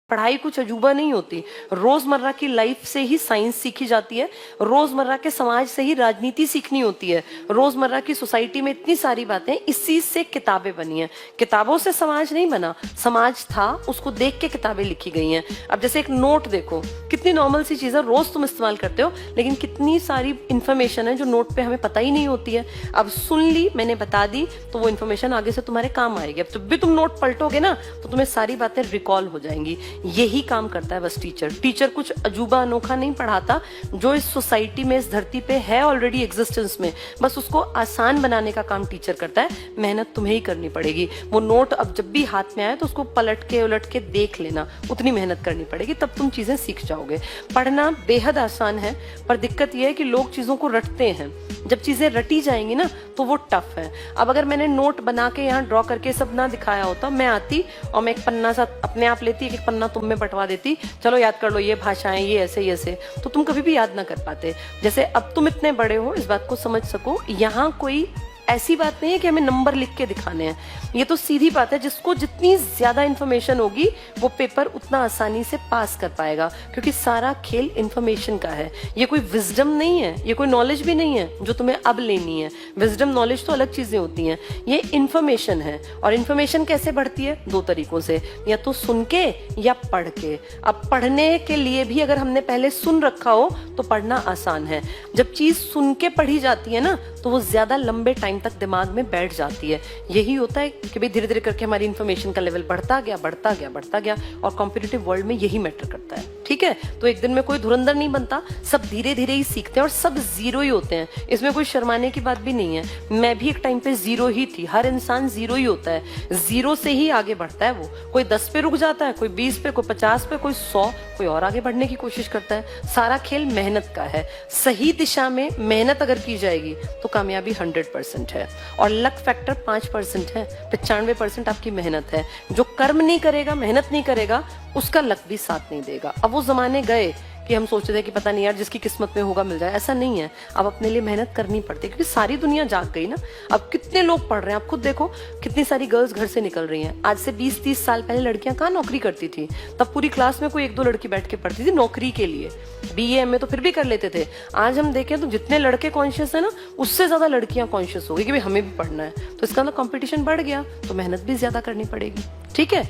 पढ़ाई कुछ अजूबा नहीं होती। रोजमर्रा की लाइफ से ही साइंस सीखी जाती है, रोजमर्रा के समाज से ही राजनीति सीखनी होती है, रोजमर्रा की सोसाइटी में इतनी सारी बातें, इसी से किताबें बनी हैं। किताबों से समाज नहीं बना, समाज था उसको देख के किताबें लिखी गई हैं। अब जैसे एक नोट देखो, कितनी नॉर्मल सी चीज है, रोज तुम इस्तेमाल करते हो, लेकिन कितनी सारी इंफॉर्मेशन है जो नोट पे हमें पता ही नहीं होती है। अब सुन ली, मैंने बता दी, तो वो इन्फॉर्मेशन आगे से तुम्हारे काम आएगी। अब जब भी तुम नोट पलटोगे ना, तो तुम्हें सारी बातें रिकॉल हो जाएंगी। यही काम करता है बस टीचर कुछ अजूबा अनोखा नहीं पढ़ाता, जो इस सोसाइटी में, इस धरती पे है ऑलरेडी एग्जिस्टेंस में, बस उसको आसान बनाने का काम टीचर करता है। मेहनत तुम्हें ही करनी पड़ेगी। वो नोट अब जब भी हाथ में आए तो उसको पलट के उलट के देख लेना, उतनी मेहनत करनी पड़ेगी, तब तुम चीजें सीख जाओगे। पढ़ना बेहद आसान है, पर दिक्कत यह है कि लोग चीजों को रटते हैं। जब चीजें रटी जाएंगी ना, तो वो टफ है। अब अगर मैंने नोट बना के यहाँ ड्रॉ करके सब ना दिखाया होता, मैं आती और मैं एक पन्ना सा अपने आप लेती, एक पन्ना तुम में बंटवा देती, चलो याद कर लो ये भाषाएं, ये ऐसे, तो तुम कभी भी याद ना कर पाते। जैसे अब तुम इतने बड़े हो, इस बात को समझ सको, यहाँ कोई ऐसी बात नहीं है कि हमें नंबर लिख के दिखाने हैं। ये तो सीधी बात है, जिसको जितनी ज्यादा इंफॉर्मेशन होगी वो पेपर उतना आसानी से पास कर पाएगा, क्योंकि सारा खेल इंफॉर्मेशन का है। ये कोई विजडम नहीं है, ये कोई नॉलेज भी नहीं है जो तुम्हें अब लेनी है। विजडम नॉलेज तो अलग चीजें होती हैं, ये इंफॉर्मेशन है। और इंफॉर्मेशन कैसे बढ़ती है? दो तरीकों से, या तो सुन के या पढ़ के। अब पढ़ने के लिए भी अगर हमने पहले सुन रखा हो तो पढ़ना आसान है। जब चीज सुन के पढ़ी जाती है ना, तो वो ज्यादा लंबे टाइम तक दिमाग में बैठ जाती है। यही होता है कि भाई धीरे धीरे करके हमारी इंफॉर्मेशन का लेवल बढ़ता गया, और कॉम्पिटिटिव वर्ल्ड में यही मैटर करता है। ठीक है, तो एक दिन में कोई धुरंधर नहीं बनता, सब धीरे धीरे ही सीखते हैं, और सब जीरो ही होते हैं। इसमें कोई शर्माने की बात भी नहीं है। मैं भी एक टाइम पे जीरो ही थी, हर इंसान जीरो ही होता है। जीरो से ही आगे बढ़ता है वो। कोई 10 पे रुक जाता है, कोई 20 पे, कोई 50 पे, कोई 100, कोई और आगे बढ़ने की कोशिश करता है। सारा खेल मेहनत का है। सही दिशा में मेहनत अगर की जाएगी तो कामयाबी 100% है, और लक फैक्टर 5% है। 95% आपकी मेहनत है। जो कर्म नहीं करेगा, मेहनत नहीं करेगा, उसका लक भी साथ नहीं देगा। अब वो जमाने गए कि हम सोचते थे कि पता नहीं यार, जिसकी किस्मत में होगा मिल जाए। ऐसा नहीं है। अब अपने लिए मेहनत करनी पड़ती है, क्योंकि सारी दुनिया जाग गई ना। अब कितने लोग पढ़ रहे हैं, आप खुद देखो, कितनी सारी गर्ल्स घर से निकल रही हैं। आज से 20-30 साल पहले लड़कियां कहाँ नौकरी करती थी? तब पूरी क्लास में कोई 1-2 लड़की बैठ के पढ़ती थी नौकरी के लिए। BA MA तो फिर भी कर लेते थे। आज हम देखें तो जितने लड़के कॉन्शियस है ना, उससे ज्यादा लड़कियां कॉन्शियस हो गई कि भाई हमें भी पढ़ना है। तो इसका मतलब कॉम्पिटिशन बढ़ गया, तो मेहनत भी ज्यादा करनी पड़ेगी। ठीक है।